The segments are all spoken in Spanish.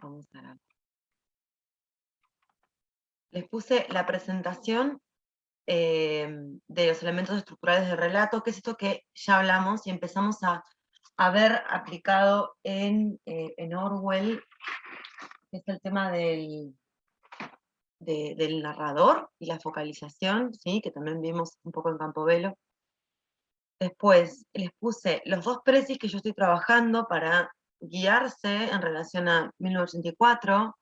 Vamos a... Les puse la presentación de los elementos estructurales del relato, que es esto que ya hablamos y empezamos a ver aplicado en Orwell, que es el tema del narrador y la focalización, ¿sí? Que también vimos un poco en Campobello. Después les puse los dos precis que yo estoy trabajando para guiarse en relación a 1984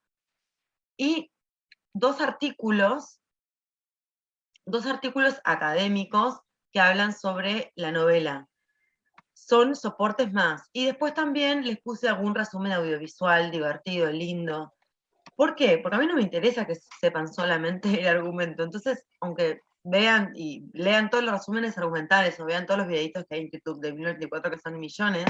y dos artículos académicos que hablan sobre la novela. Son soportes más. Y después también les puse algún resumen audiovisual divertido, lindo. ¿Por qué? Porque a mí no me interesa que sepan solamente el argumento. Entonces, aunque vean y lean todos los resúmenes argumentales o vean todos los videitos que hay en YouTube de 1994, que son millones,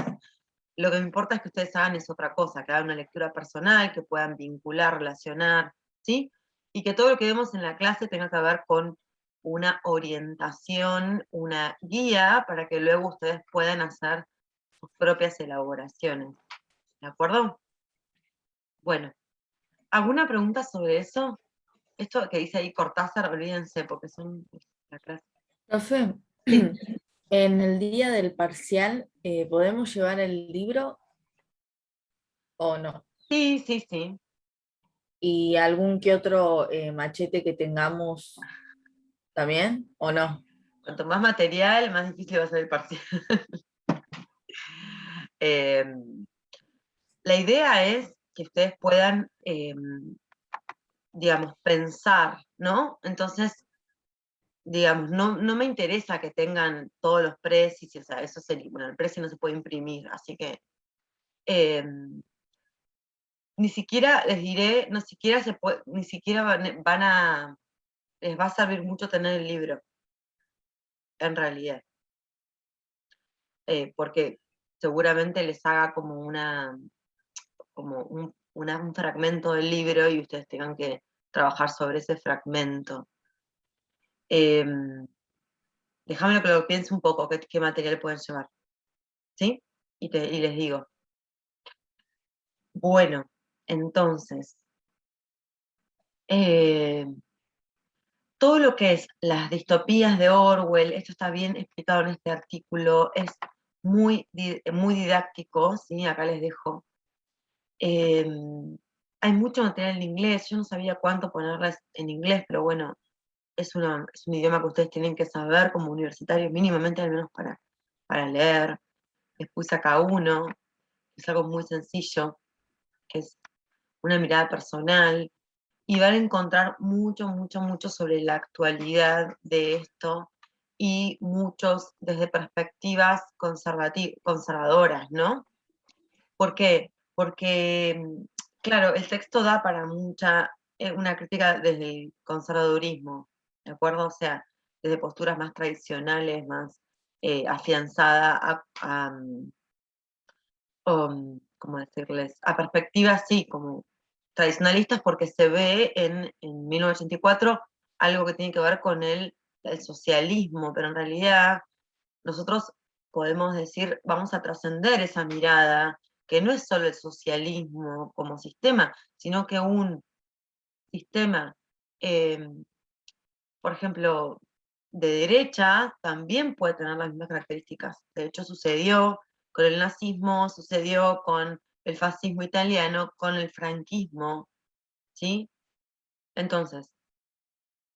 lo que me importa es que ustedes hagan es otra cosa, que hagan una lectura personal, que puedan vincular, relacionar, ¿sí? Y que todo lo que vemos en la clase tenga que ver con una orientación, una guía, para que luego ustedes puedan hacer sus propias elaboraciones. ¿De acuerdo? Bueno, ¿alguna pregunta sobre eso? Esto que dice ahí Cortázar, olvídense, porque son la clase. Profe, Sí, en el día del parcial, ¿podemos llevar el libro o no? sí, sí, sí. ¿Y algún que otro machete que tengamos también o no? Cuanto más material, más difícil va a ser el parcial. Eh, la idea es que ustedes puedan, digamos, pensar, ¿no? Entonces, digamos, no me interesa que tengan todos los precios, o sea, eso sería, bueno, el precio no se puede imprimir, así que eh, ni siquiera les diré, no siquiera se puede, ni siquiera van a, les va a servir mucho tener el libro, en realidad, porque seguramente les haga como un fragmento del libro y ustedes tengan que trabajar sobre ese fragmento. Déjame que lo piense un poco, qué material pueden llevar, ¿sí? Y les digo. Bueno, entonces, eh, todo lo que es las distopías de Orwell, esto está bien explicado en este artículo, es muy didáctico, ¿sí? Acá les dejo. Eh, Hay mucho material en inglés, yo no sabía cuánto ponerles en inglés, pero bueno, es un idioma que ustedes tienen que saber como universitarios, mínimamente al menos para leer. Les puse acá uno, es algo muy sencillo, que es una mirada personal, y van a encontrar mucho sobre la actualidad de esto, y muchos desde perspectivas conservadoras, ¿no? ¿Por qué? Porque, claro, el texto da para una crítica desde el conservadurismo, ¿de acuerdo? O sea, desde posturas más tradicionales, más afianzada ¿cómo decirles? A perspectivas, sí, como tradicionalistas, porque se ve en 1984 algo que tiene que ver con el socialismo, pero en realidad nosotros podemos decir, vamos a trascender esa mirada, que no es solo el socialismo como sistema, sino que un sistema, eh, por ejemplo, de derecha, también puede tener las mismas características. De hecho, sucedió con el nazismo, sucedió con el fascismo italiano, con el franquismo, ¿sí? Entonces,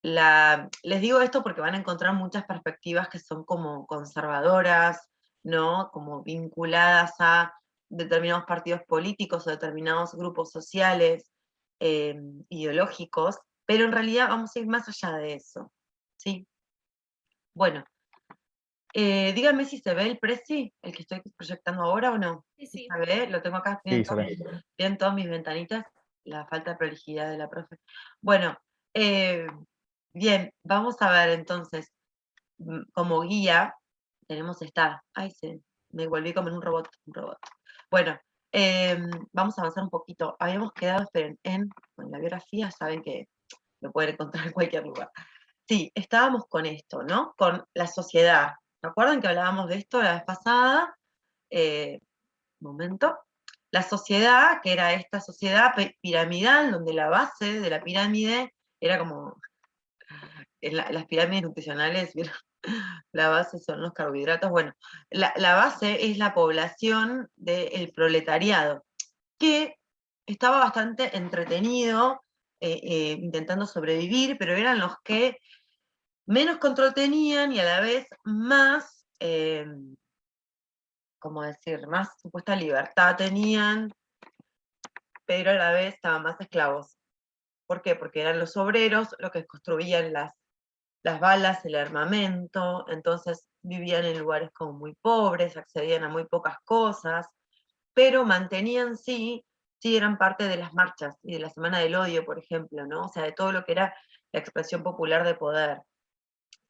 les digo esto porque van a encontrar muchas perspectivas que son como conservadoras, ¿no? Como vinculadas a determinados partidos políticos o determinados grupos sociales, ideológicos, pero en realidad vamos a ir más allá de eso, ¿sí? Bueno, díganme si se ve el Prezi, el que estoy proyectando ahora o no. Sí, ¿Sí sí. se ve? Lo tengo acá, Sí, se ve. bien todas mis ventanitas, la falta de prolijidad de la profe. Bueno, eh, bien, vamos a ver entonces, como guía, tenemos esta, ay, me volví como en un robot. Bueno, vamos a avanzar un poquito. Habíamos quedado, esperen, en la biografía, saben que lo pueden encontrar en cualquier lugar. Sí, estábamos con esto, ¿no? Con la sociedad. ¿Se acuerdan que hablábamos de esto la vez pasada? Momento. la sociedad, que era esta sociedad piramidal, donde la base de la pirámide era como, las pirámides nutricionales, ¿vieron? La base son los carbohidratos. Bueno, la base es la población del proletariado, que estaba bastante entretenido, intentando sobrevivir, pero eran los que menos control tenían y a la vez más, ¿cómo decir?, más supuesta libertad tenían, pero a la vez estaban más esclavos. ¿Por qué? Porque eran los obreros los que construían las balas, el armamento, entonces vivían en lugares como muy pobres, accedían a muy pocas cosas, pero mantenían sí eran parte de las marchas y de la Semana del Odio, por ejemplo, ¿no? O sea, de todo lo que era la expresión popular de poder.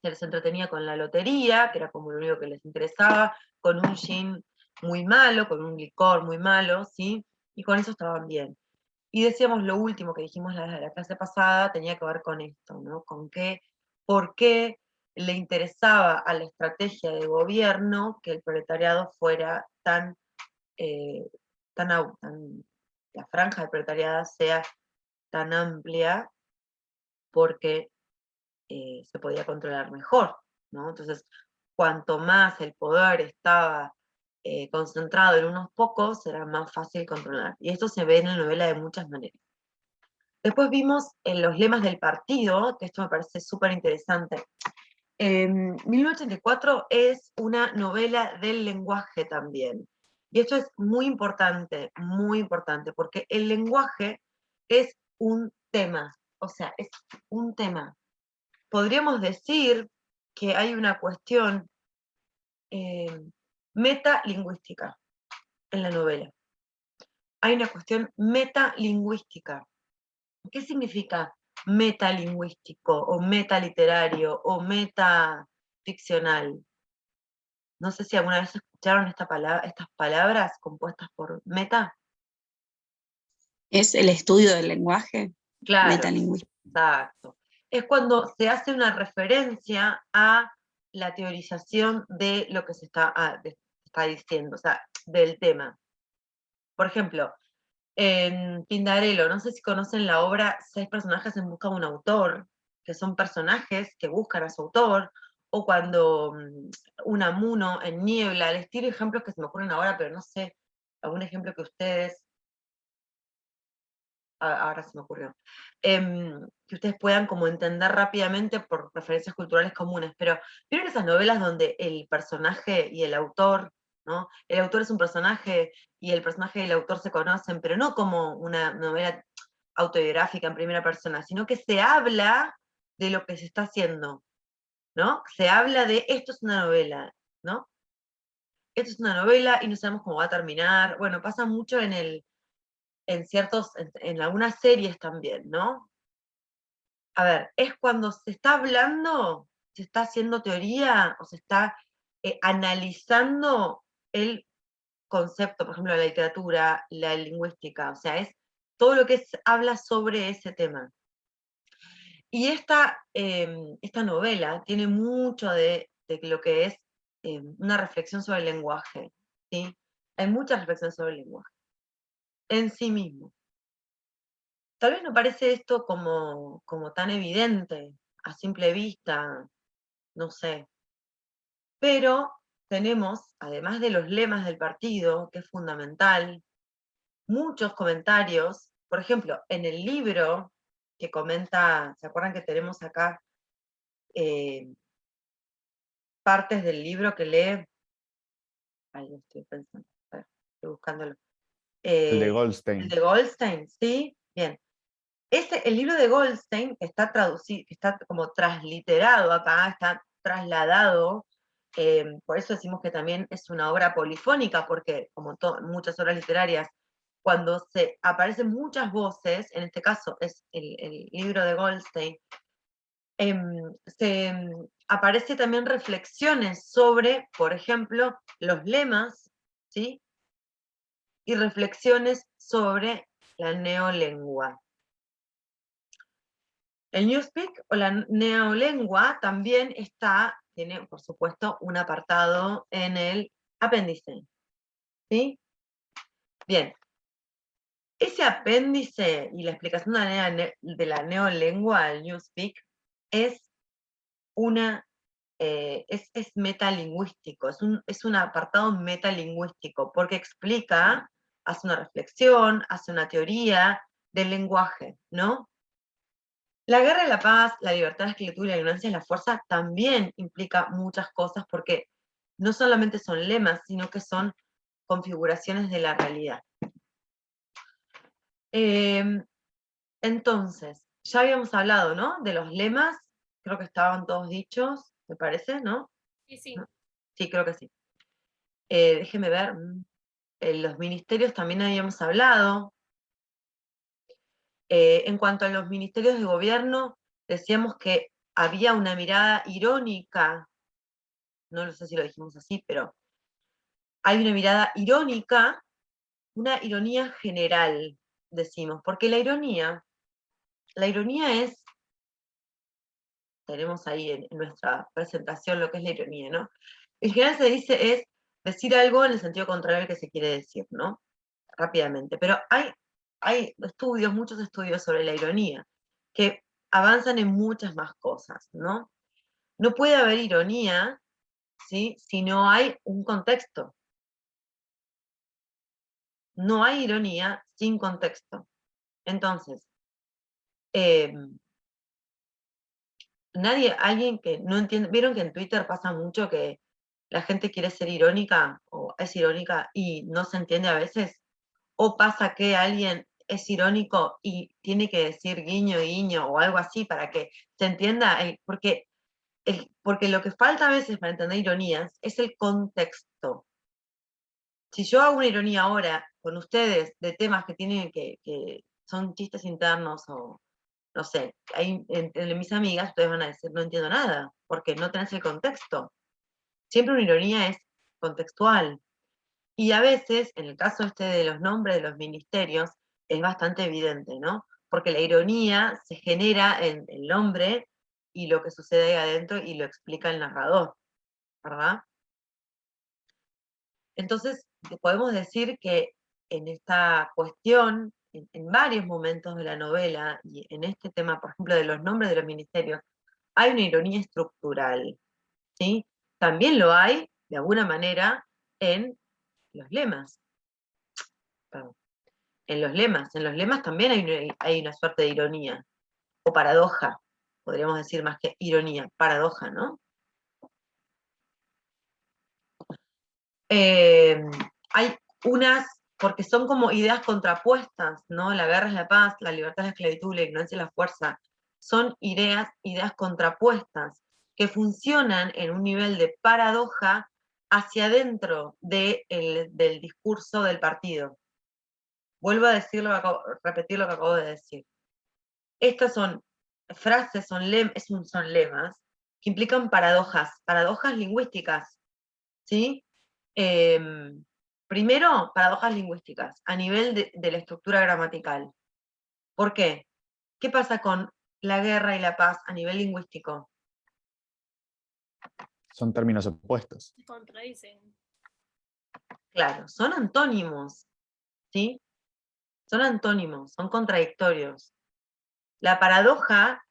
Se les entretenía con la lotería, que era como lo único que les interesaba, con un gin muy malo, con un licor muy malo, ¿sí? Y con eso estaban bien. Y decíamos lo último que dijimos la clase pasada, tenía que ver con esto, ¿no? Con por qué le interesaba a la estrategia de gobierno que el proletariado fuera eh, la franja del proletariado sea tan amplia, porque se podía controlar mejor, ¿no? Entonces, cuanto más el poder estaba concentrado en unos pocos, era más fácil controlar. Y esto se ve en la novela de muchas maneras. Después vimos los lemas del partido, que esto me parece súper interesante. 1984 es una novela del lenguaje también. Y esto es muy importante, porque el lenguaje es un tema, o sea, es un tema. Podríamos decir que hay una cuestión metalingüística en la novela. Hay una cuestión metalingüística. ¿Qué significa metalingüístico, o metaliterario, o metaficcional? No sé si alguna vez escucharon estas palabras compuestas por meta. Es el estudio del lenguaje, Claro, metalingüístico. exacto. Es cuando se hace una referencia a la teorización de lo que se está diciendo, o sea, del tema. Por ejemplo, en Pindarello, no sé si conocen la obra Seis personajes en busca de un autor, que son personajes que buscan a su autor, o cuando Unamuno en Niebla, les tiro ejemplos que se me ocurren ahora, pero no sé, algún ejemplo que ustedes, ahora se me ocurrió, que ustedes puedan como entender rápidamente por referencias culturales comunes, pero ¿vieron esas novelas donde el personaje y el autor, ¿no? El autor es un personaje y el personaje y el autor se conocen, pero no como una novela autobiográfica en primera persona, sino que se habla de lo que se está haciendo, ¿no? Se habla de esto es una novela, ¿no? Esto es una novela y no sabemos cómo va a terminar. Bueno, pasa mucho en algunas series también, ¿no? A ver, es cuando se está hablando, se está haciendo teoría, o se está analizando el concepto, por ejemplo, la literatura, la lingüística, o sea, es todo lo que habla sobre ese tema. Y esta novela tiene mucho de lo que es una reflexión sobre el lenguaje, ¿sí? Hay mucha reflexión sobre el lenguaje, en sí mismo. Tal vez no parece esto como tan evidente a simple vista, no sé, pero tenemos, además de los lemas del partido, que es fundamental, muchos comentarios. Por ejemplo, en el libro que comenta, ¿se acuerdan que tenemos acá partes del libro que lee? Ahí lo estoy pensando, a ver, estoy buscándolo. El de El Goldstein. de Goldstein, ¿sí? Bien. El libro de Goldstein, que está traducido, que está como transliterado acá, está trasladado, por eso decimos que también es una obra polifónica, porque como muchas obras literarias, cuando se aparecen muchas voces, en este caso es el libro de Goldstein, aparece también reflexiones sobre, por ejemplo, los lemas, ¿sí? Y reflexiones sobre la neolengua. El Newspeak o la neolengua también tiene, por supuesto, un apartado en el apéndice. ¿Sí? Bien, Ese apéndice y la explicación de la neolengua, el Newspeak, es metalingüístico, es un apartado metalingüístico, porque explica, hace una reflexión, hace una teoría del lenguaje, ¿no? La guerra y la paz, la libertad, la esclavitud y la ignorancia y la fuerza también implica muchas cosas, porque no solamente son lemas, sino que son configuraciones de la realidad. Entonces, ya habíamos hablado, ¿no? De los lemas, creo que estaban todos dichos, me parece, ¿no? Sí, sí. ¿No? Sí, creo que sí. Déjeme ver, los ministerios también habíamos hablado. En cuanto a los ministerios de gobierno, decíamos que había una mirada irónica, no sé si lo dijimos así, pero hay una mirada irónica, una ironía general, decimos, porque la ironía es, tenemos ahí en nuestra presentación lo que es la ironía, ¿no? En general se dice es decir algo en el sentido contrario al que se quiere decir, ¿no? Rápidamente, pero hay estudios, muchos estudios sobre la ironía, que avanzan en muchas más cosas, ¿no? No puede haber ironía, ¿sí?, si no hay un contexto. No hay ironía sin contexto. Entonces, alguien que no entiende, vieron que en Twitter pasa mucho que la gente quiere ser irónica o es irónica y no se entiende a veces, o pasa que alguien es irónico y tiene que decir guiño, guiño o algo así para que se entienda, porque lo que falta a veces para entender ironías es el contexto. Si yo hago una ironía ahora con ustedes de temas que tienen que son chistes internos o no sé, entre mis amigas ustedes van a decir no entiendo nada, porque no tenés el contexto. Siempre una ironía es contextual. Y a veces, en el caso de los nombres de los ministerios, es bastante evidente, ¿no? Porque la ironía se genera en el nombre y lo que sucede ahí adentro y lo explica el narrador, ¿verdad? Entonces, podemos decir que en esta cuestión, en varios momentos de la novela, y en este tema, por ejemplo, de los nombres de los ministerios, hay una ironía estructural, ¿sí? También lo hay, de alguna manera, en los lemas. Perdón. En los lemas también hay una suerte de ironía, o paradoja, podríamos decir más que ironía, paradoja, ¿no? Hay unas, porque son como ideas contrapuestas, ¿no? La guerra es la paz, la libertad es la esclavitud, la ignorancia es la fuerza. Son ideas contrapuestas que funcionan en un nivel de paradoja hacia adentro del discurso del partido. Vuelvo a repetir lo que acabo de decir. Estas son frases, son lemas que implican paradojas lingüísticas, ¿sí? Primero, paradojas lingüísticas, a nivel de la estructura gramatical. ¿Por qué? ¿Qué pasa con la guerra y la paz a nivel lingüístico? Son términos opuestos. Se contradicen. Claro, son antónimos, ¿sí? Son antónimos, son contradictorios. La paradoja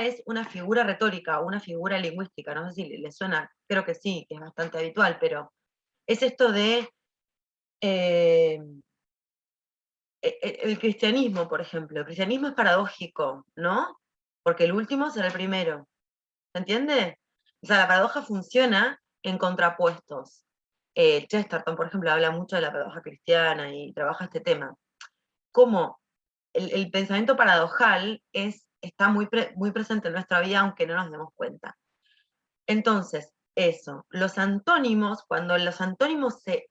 es una figura retórica, una figura lingüística, no sé si le suena, creo que sí, que es bastante habitual, pero es esto de el cristianismo, por ejemplo. El cristianismo es paradójico, ¿no? Porque el último será el primero. ¿Se entiende? O sea, la paradoja funciona en contrapuestos. Chesterton, por ejemplo, habla mucho de la paradoja cristiana y trabaja este tema. Cómo el pensamiento paradojal está muy presente en nuestra vida, aunque no nos demos cuenta. Entonces, eso, los antónimos, cuando los antónimos se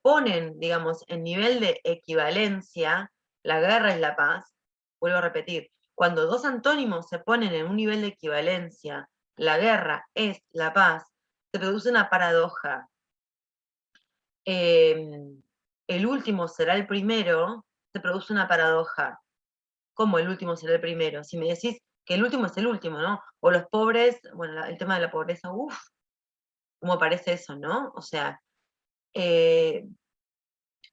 ponen, digamos, en nivel de equivalencia, la guerra es la paz, vuelvo a repetir, cuando dos antónimos se ponen en un nivel de equivalencia, la guerra es la paz, se produce una paradoja. El último será el primero, se produce una paradoja. ¿Cómo el último será el primero? Si me decís que el último es el último, ¿no? O los pobres, bueno, el tema de la pobreza, uff, ¿cómo parece eso, no? O sea,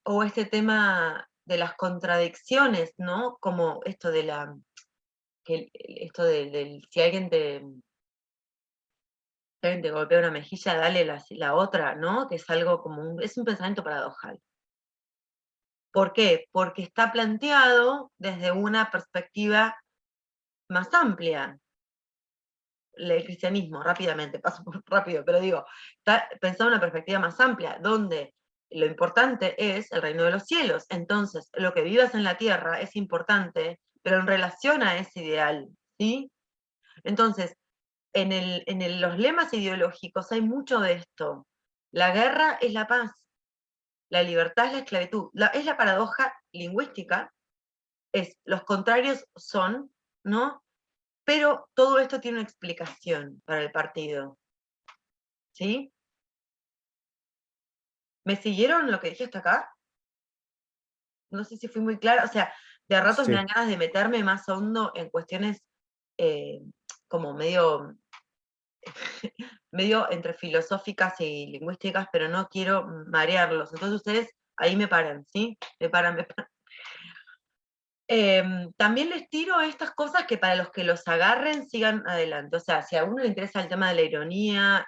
o este tema las contradicciones, ¿no? Como esto de si alguien te golpea una mejilla, dale la otra, ¿no? Que es algo como es un pensamiento paradojal. ¿Por qué? Porque está planteado desde una perspectiva más amplia. El cristianismo, rápidamente, paso rápido, pero digo, está pensado en una perspectiva más amplia, donde lo importante es el reino de los cielos. Entonces, lo que vivas en la tierra es importante, pero en relación a ese ideal, ¿sí? Entonces, en los lemas ideológicos hay mucho de esto. La guerra es la paz, la libertad es la esclavitud. Es la paradoja lingüística, los contrarios son, ¿no? Pero todo esto tiene una explicación para el partido. ¿Sí? ¿Me siguieron lo que dije hasta acá? No sé si fui muy clara. O sea, de a ratos me dan Sí. ganas de meterme más hondo en cuestiones como medio entre filosóficas y lingüísticas, pero no quiero marearlos. Entonces ustedes ahí me paran, ¿sí? Me paran. También les tiro estas cosas que para los que los agarren sigan adelante. O sea, si a uno le interesa el tema de la ironía,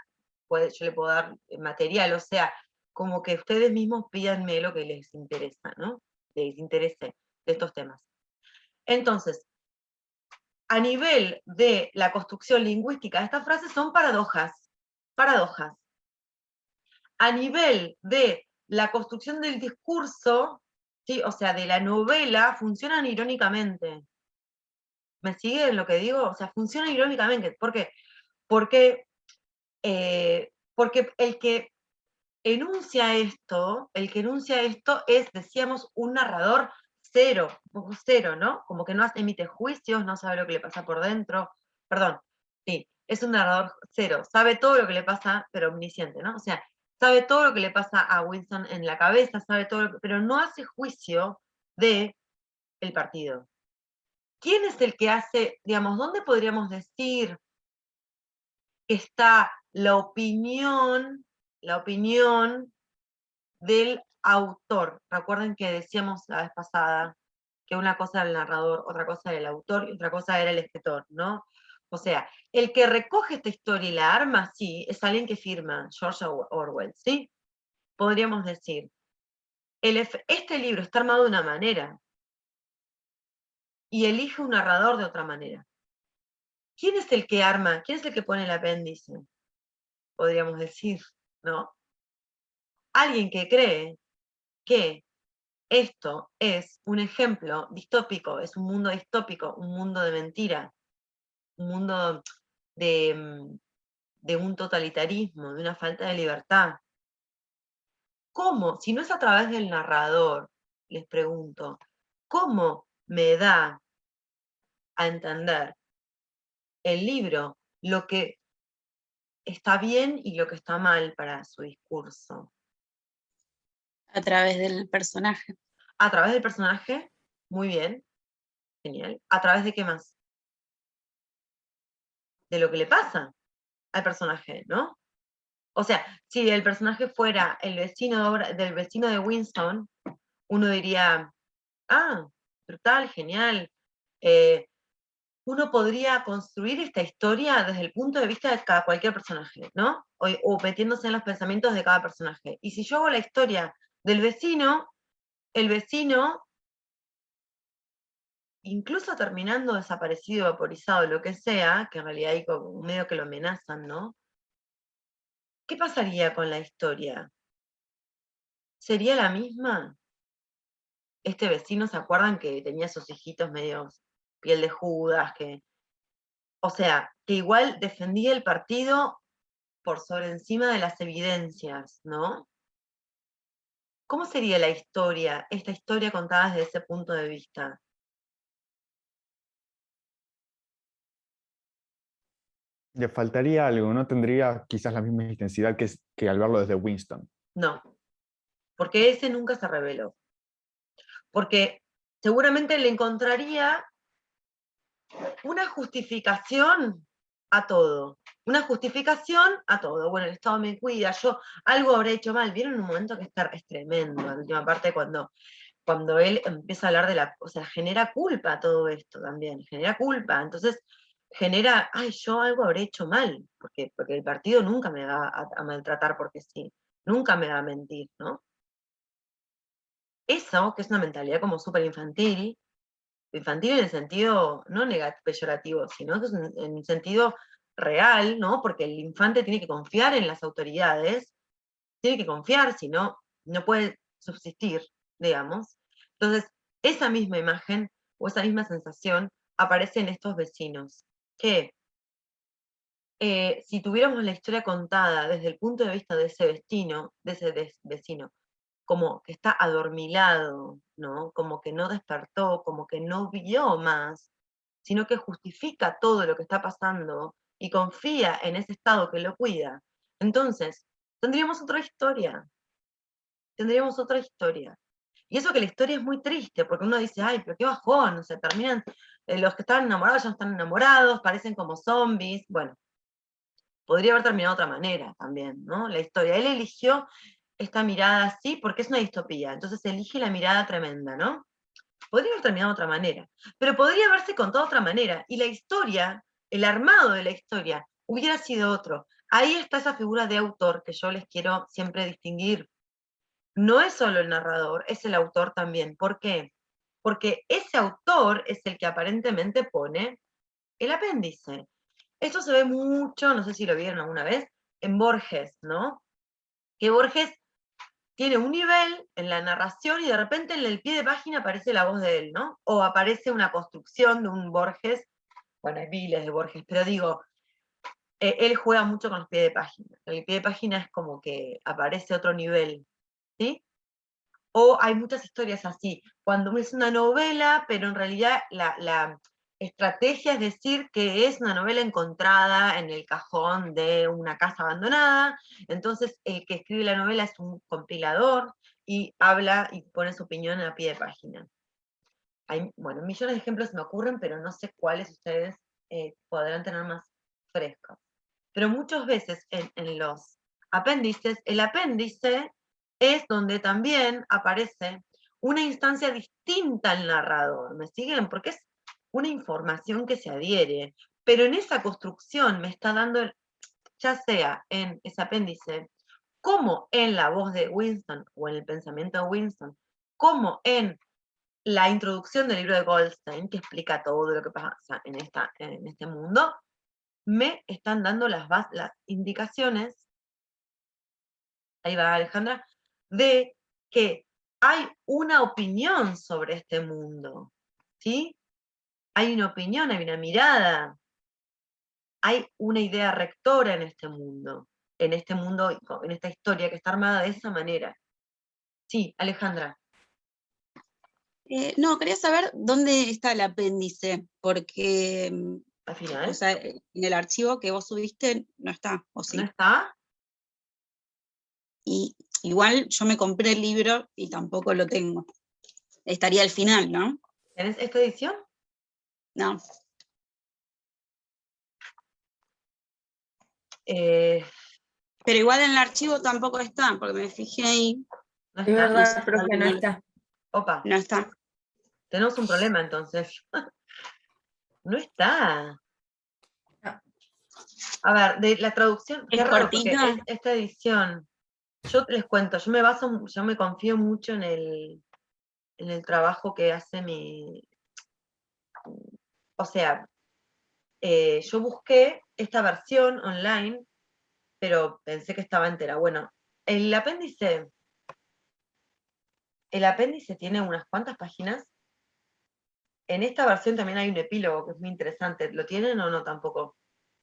yo le puedo dar material, o sea, como que ustedes mismos pídanme lo que les interesa, ¿no? Les interese de estos temas. Entonces, a nivel de la construcción lingüística, estas frases son paradojas. Paradojas. A nivel de la construcción del discurso, ¿sí? O sea, de la novela, funcionan irónicamente. ¿Me siguen lo que digo? O sea, funciona irónicamente. ¿Por qué? Porque el que enuncia esto es, decíamos, un narrador cero, ¿no? Como que no emite juicios, no sabe lo que le pasa por dentro. Perdón, sí, es un narrador cero, sabe todo lo que le pasa, pero omnisciente, ¿no? O sea, sabe todo lo que le pasa a Winston en la cabeza, sabe todo pero no hace juicio de el partido. ¿Quién es el que hace, digamos, dónde podríamos decir que está la opinión del autor? Recuerden que decíamos la vez pasada que una cosa era el narrador, otra cosa era el autor y otra cosa era el escritor, ¿no? O sea, el que recoge esta historia y la arma, sí, es alguien que firma, George Orwell, ¿sí? Podríamos decir, este libro está armado de una manera y elige un narrador de otra manera. ¿Quién es el que arma? ¿Quién es el que pone el apéndice? Podríamos decir, ¿no? Alguien que cree que esto es un ejemplo distópico, es un mundo distópico, un mundo de mentira, un mundo de un totalitarismo, de una falta de libertad. ¿Cómo? Si no es a través del narrador, les pregunto, ¿cómo me da a entender el libro lo que está bien y lo que está mal para su discurso? A través del personaje. A través del personaje, muy bien, genial. ¿A través de qué más? De lo que le pasa al personaje, ¿no? O sea, si el personaje fuera el vecino del vecino de Winston, uno diría, ah, brutal, genial. Uno podría construir esta historia desde el punto de vista de cualquier personaje, ¿no? O metiéndose en los pensamientos de cada personaje. Y si yo hago la historia del vecino, el vecino, incluso terminando desaparecido, vaporizado, lo que sea, que en realidad hay como un medio que lo amenazan, ¿no? ¿Qué pasaría con la historia? ¿Sería la misma? Este vecino, ¿se acuerdan que tenía esos hijitos medios piel de Judas? O sea, que igual defendía el partido por sobre encima de las evidencias, ¿no? ¿Cómo sería la historia, esta historia contada desde ese punto de vista? Le faltaría algo, no tendría quizás la misma intensidad que al verlo desde Winston. No, porque ese nunca se reveló. Porque seguramente le encontraría una justificación a todo. Una justificación a todo. Bueno, el Estado me cuida, yo algo habré hecho mal. ¿Vieron un momento que es tremendo, la última parte, cuando cuando él empieza a hablar o sea, genera culpa todo esto también, genera culpa, entonces genera, ay, yo algo habré hecho mal, porque el partido nunca me va a maltratar porque sí, nunca me va a mentir, ¿no? Eso, que es una mentalidad como súper infantil en el sentido no peyorativo, sino que es en un sentido real, ¿no? Porque el infante tiene que confiar en las autoridades, tiene que confiar, si no, no puede subsistir, digamos. Entonces, esa misma imagen o esa misma sensación aparece en estos vecinos, que si tuviéramos la historia contada desde el punto de vista de ese vecino, como que está adormilado, ¿no? Como que no despertó, como que no vio más, sino que justifica todo lo que está pasando y confía en ese estado que lo cuida. Entonces, tendríamos otra historia. Tendríamos otra historia. Y eso que la historia es muy triste, porque uno dice, ay, pero qué bajón, o sea, terminan, los que estaban enamorados ya no están enamorados, parecen como zombies. Bueno, podría haber terminado de otra manera también, ¿no? La historia. Él eligió esta mirada así porque es una distopía, entonces elige la mirada tremenda, ¿no? Podría haber terminado de otra manera, pero podría haberse contado de otra manera, y la historia, el armado de la historia, hubiera sido otro. Ahí está esa figura de autor que yo les quiero siempre distinguir. No es solo el narrador, es el autor también. ¿Por qué? Porque ese autor es el que aparentemente pone el apéndice. Esto se ve mucho, no sé si lo vieron alguna vez, en Borges, ¿no? Que Borges tiene un nivel en la narración y de repente en el pie de página aparece la voz de él, ¿no? O aparece una construcción de un Borges, bueno, hay miles de Borges, pero digo, él juega mucho con los pies de página. El pie de página es como que aparece otro nivel, ¿sí? O hay muchas historias así, cuando es una novela, pero en realidad la estrategia es decir que es una novela encontrada en el cajón de una casa abandonada, entonces el que escribe la novela es un compilador y habla y pone su opinión a pie de página. Hay, bueno, millones de ejemplos se me ocurren, pero no sé cuáles ustedes podrán tener más frescos. Pero muchas veces en los apéndices, el apéndice es donde también aparece una instancia distinta al narrador, ¿me siguen? Porque es una información que se adhiere, pero en esa construcción me está dando, ya sea en ese apéndice, como en la voz de Winston o en el pensamiento de Winston, como en la introducción del libro de Goldstein, que explica todo lo que pasa en este mundo, me están dando las indicaciones, ahí va Alejandra, de que hay una opinión sobre este mundo, ¿sí? Hay una opinión, hay una mirada, hay una idea rectora en este mundo, en esta historia que está armada de esa manera. Sí, Alejandra. No, quería saber dónde está el apéndice, porque Al final, o sea, en el archivo que vos subiste no está, ¿o sí? ¿no está? Y igual yo me compré el libro y tampoco lo tengo. Estaría al final, ¿no? ¿Tenés esta edición? No. Pero igual en el archivo tampoco está, porque me fijé ahí. ¿No Es está? verdad, profe, no está. Opa, No está. tenemos un problema entonces. No está. A ver, de la traducción, qué ¿Es raro, porque cortito? esta edición, yo les cuento, yo me confío mucho en el trabajo que hace o sea, yo busqué esta versión online, pero pensé que estaba entera. Bueno, el apéndice tiene unas cuantas páginas. En esta versión también hay un epílogo que es muy interesante. ¿Lo tienen o no tampoco?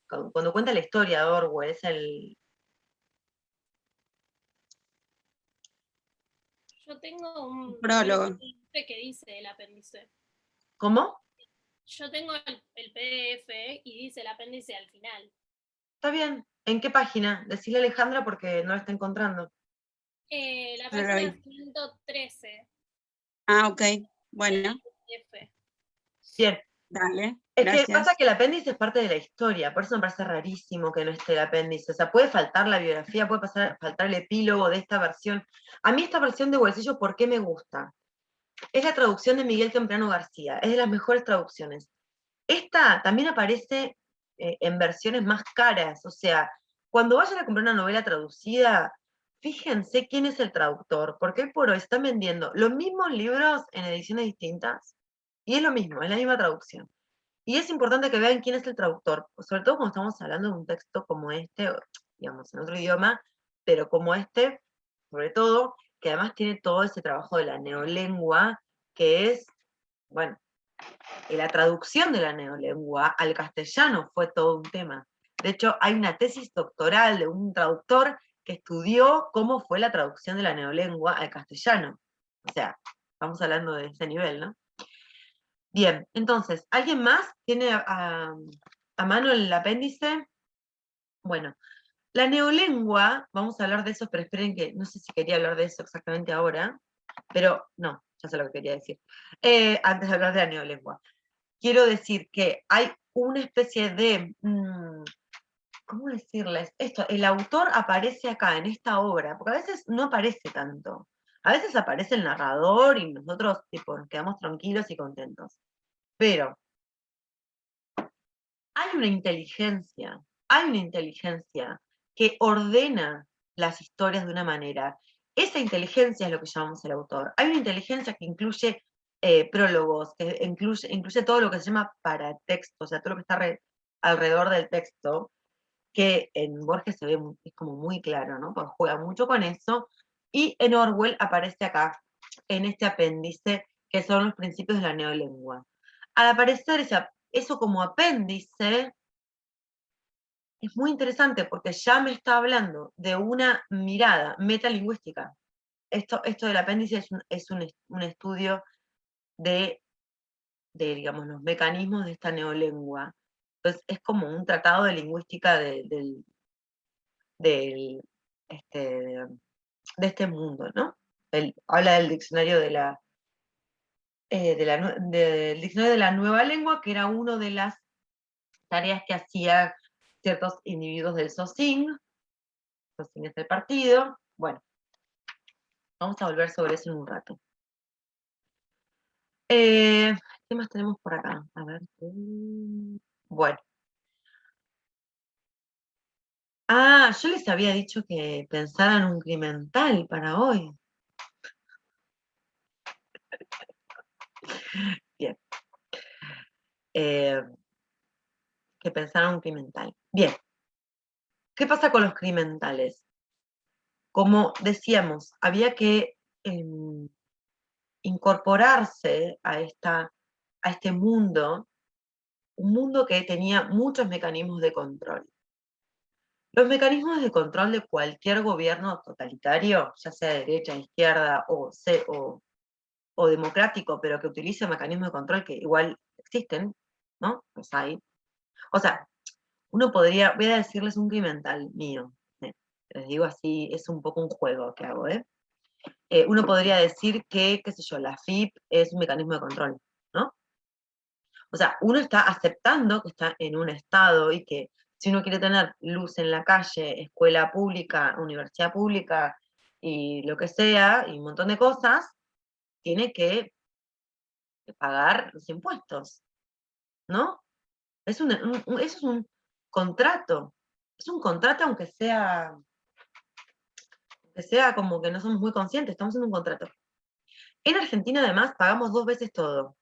Cuando cuenta la historia de Orwell, es el... Yo tengo un Prólogo. PDF que dice el apéndice. ¿Cómo? Yo tengo el PDF y dice el apéndice al final. Está bien. ¿En qué página? Decile a Alejandra porque no la está encontrando. La No lo página vi. 113 Ah, ok. del Bueno, PDF. Bien. dale. Es que Gracias. pasa que el apéndice es parte de la historia, por eso me parece rarísimo que no esté el apéndice. O sea, puede faltar la biografía, puede faltar el epílogo de esta versión. A mí esta versión de Bolsillo, ¿por qué me gusta? es la traducción de Miguel Temprano García, es de las mejores traducciones. Esta también aparece en versiones más caras, o sea, cuando vayan a comprar una novela traducida, fíjense quién es el traductor, porque hoy por hoy están vendiendo los mismos libros en ediciones distintas, y es lo mismo, es la misma traducción. Y es importante que vean quién es el traductor, sobre todo cuando estamos hablando de un texto como este, digamos, en otro idioma, pero como este, sobre todo, que además tiene todo ese trabajo de la neolengua, que es, bueno, la traducción de la neolengua al castellano fue todo un tema. De hecho, hay una tesis doctoral de un traductor que estudió cómo fue la traducción de la neolengua al castellano. O sea, estamos hablando de ese nivel, ¿no? Bien, entonces, ¿alguien más tiene a mano el apéndice? Bueno, la neolengua, vamos a hablar de eso, pero esperen que, no sé si quería hablar de eso exactamente ahora, pero no, ya sé lo que quería decir. Antes de hablar de la neolengua. Quiero decir que hay una especie de, ¿cómo decirles? Esto, el autor aparece acá, en esta obra, porque a veces no aparece tanto. A veces aparece el narrador y nosotros tipo, nos quedamos tranquilos y contentos. Pero hay una inteligencia que ordena las historias de una manera. Esa inteligencia es lo que llamamos el autor. Hay una inteligencia que incluye prólogos, que incluye todo lo que se llama paratexto, o sea, todo lo que está alrededor del texto, que en Borges se ve, es como muy claro, ¿no? Porque juega mucho con eso, y en Orwell aparece acá, en este apéndice, que son los principios de la neolengua. Al aparecer eso como apéndice, es muy interesante porque ya me está hablando de una mirada metalingüística. Esto del apéndice es un estudio de, digamos, los mecanismos de esta neolengua. Entonces es como un tratado de lingüística de este mundo, ¿no? Habla del diccionario del diccionario de la nueva lengua, que era una de las tareas que hacían ciertos individuos del SOSIN. SOSIN es el partido. Bueno, vamos a volver sobre eso en un rato. ¿Qué más tenemos por acá? A ver. Bueno. Ah, yo les había dicho que pensaran un criminal para hoy. Bien. Que pensaran un criminal. Bien. ¿Qué pasa con los criminales? Como decíamos, había que incorporarse a este mundo, un mundo que tenía muchos mecanismos de control. Los mecanismos de control de cualquier gobierno totalitario, ya sea de derecha, izquierda o democrático, pero que utilice mecanismos de control que igual existen, ¿no? Los hay. O sea, uno podría, voy a decirles un criminal mío, les digo así, es un poco un juego que hago, uno podría decir que, qué sé yo, la FIP es un mecanismo de control, ¿no? O sea, uno está aceptando que está en un estado y que si uno quiere tener luz en la calle, escuela pública, universidad pública y lo que sea, y un montón de cosas, tiene que pagar los impuestos, ¿no? Eso es un contrato. Es un contrato aunque sea como que no somos muy conscientes, estamos en un contrato. En Argentina además pagamos 2 veces todo.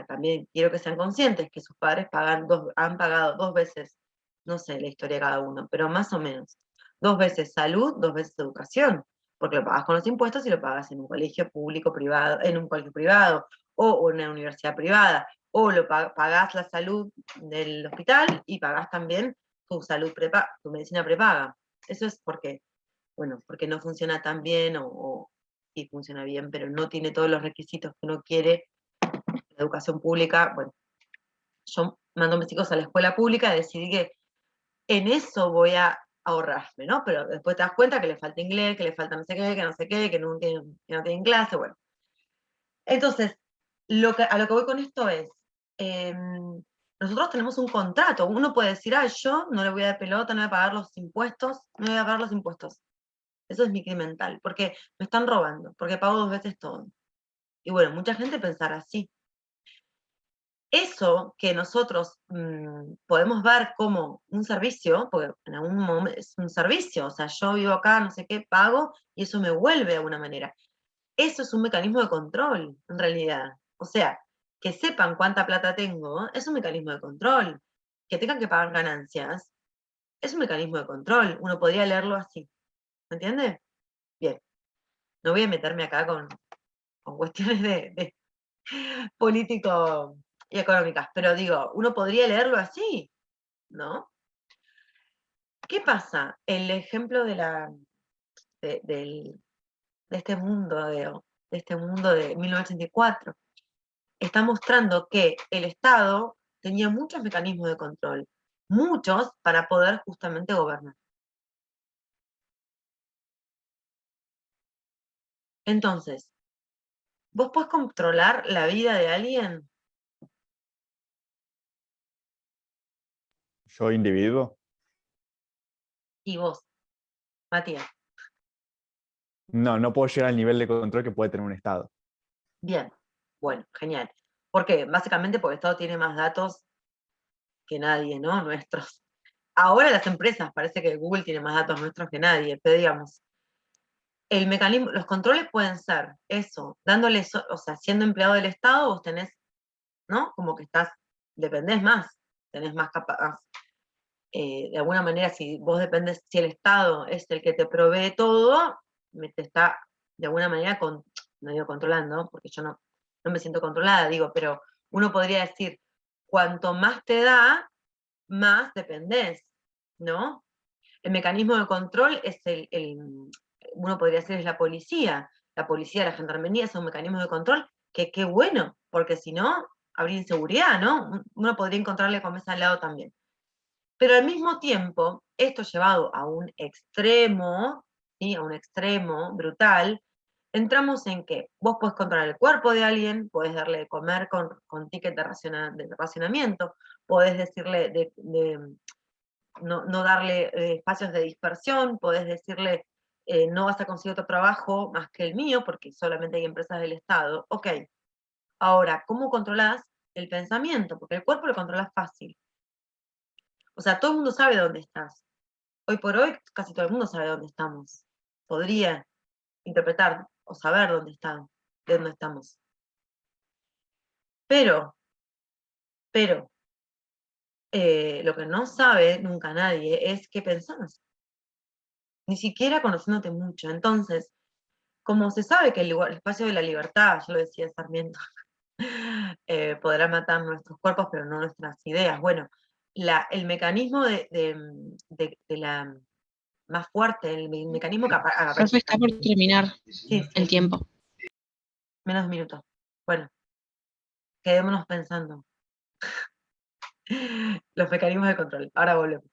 También quiero que sean conscientes que sus padres han pagado 2 veces, no sé la historia de cada uno, pero más o menos. 2 veces salud, 2 veces educación, porque lo pagas con los impuestos y lo pagas en un colegio público privado, en un colegio privado, o en una universidad privada, o pagás la salud del hospital y pagás también tu salud tu medicina prepaga. Eso es porque, bueno, porque no funciona tan bien, o sí funciona bien, pero no tiene todos los requisitos que uno quiere. La educación pública, bueno, yo mando a mis hijos a la escuela pública y decidí que en eso voy a ahorrarme, ¿no? Pero después te das cuenta que le falta inglés, que le falta no sé qué, que no sé qué, que no tienen clase, bueno. Entonces, a lo que voy con esto es, nosotros tenemos un contrato, uno puede decir, yo no le voy a dar pelota, no voy a pagar los impuestos, no voy a pagar los impuestos. Eso es mi crimen mental, porque me están robando, porque pago 2 veces todo. Y bueno, mucha gente pensará así. Eso que nosotros podemos ver como un servicio, porque en algún momento es un servicio, o sea, yo vivo acá, no sé qué, pago, y eso me vuelve de alguna manera. Eso es un mecanismo de control, en realidad. O sea, que sepan cuánta plata tengo, es un mecanismo de control. Que tengan que pagar ganancias, es un mecanismo de control. Uno podría leerlo así. ¿Me entiende? Bien. No voy a meterme acá con cuestiones de político y económicas, pero digo, uno podría leerlo así, ¿no? ¿Qué pasa? El ejemplo de este mundo de 1984 está mostrando que el Estado tenía muchos mecanismos de control, muchos para poder justamente gobernar. Entonces, ¿vos podés controlar la vida de alguien? Yo individuo, Y vos, Matías. no puedo llegar al nivel de control que puede tener un Estado. Bien, bueno, genial. ¿Por qué? Básicamente porque el Estado tiene más datos que nadie, ¿no? Nuestros. Ahora las empresas, parece que Google tiene más datos nuestros que nadie, pero digamos, el mecanismo, los controles pueden ser eso, dándole, o sea, siendo empleado del Estado, vos tenés, ¿no? Como que dependés más, tenés más capaz. De alguna manera, si vos dependés, si el Estado es el que te provee todo, te está de alguna manera, no digo controlando, porque yo no me siento controlada, digo, pero uno podría decir, cuanto más te da, más dependés, ¿no? El mecanismo de control es uno podría decir, es la policía, la gendarmería son mecanismos de control, que qué bueno, porque si no, habría inseguridad, ¿no? Uno podría encontrarle con ese al lado también. Pero al mismo tiempo, esto llevado a un extremo, ¿sí? A un extremo brutal, entramos en que vos podés controlar el cuerpo de alguien, podés darle de comer con ticket de racionamiento, podés decirle no darle espacios de dispersión, podés decirle no vas a conseguir otro trabajo más que el mío, porque solamente hay empresas del Estado. Ok, ahora, ¿cómo controlás el pensamiento? Porque el cuerpo lo controlas fácil. O sea, todo el mundo sabe dónde estás. Hoy por hoy, casi todo el mundo sabe dónde estamos. Podría interpretar o saber de dónde estamos. Pero, lo que no sabe nunca nadie es qué pensás. Ni siquiera conociéndote mucho. Entonces, como se sabe que el espacio de la libertad, yo lo decía Sarmiento, podrá matar nuestros cuerpos, pero no nuestras ideas. Bueno, el mecanismo de la más fuerte, el mecanismo que Profe, está por terminar sí, el tiempo. menos minutos. Bueno, quedémonos pensando. Los mecanismos de control. Ahora volvemos.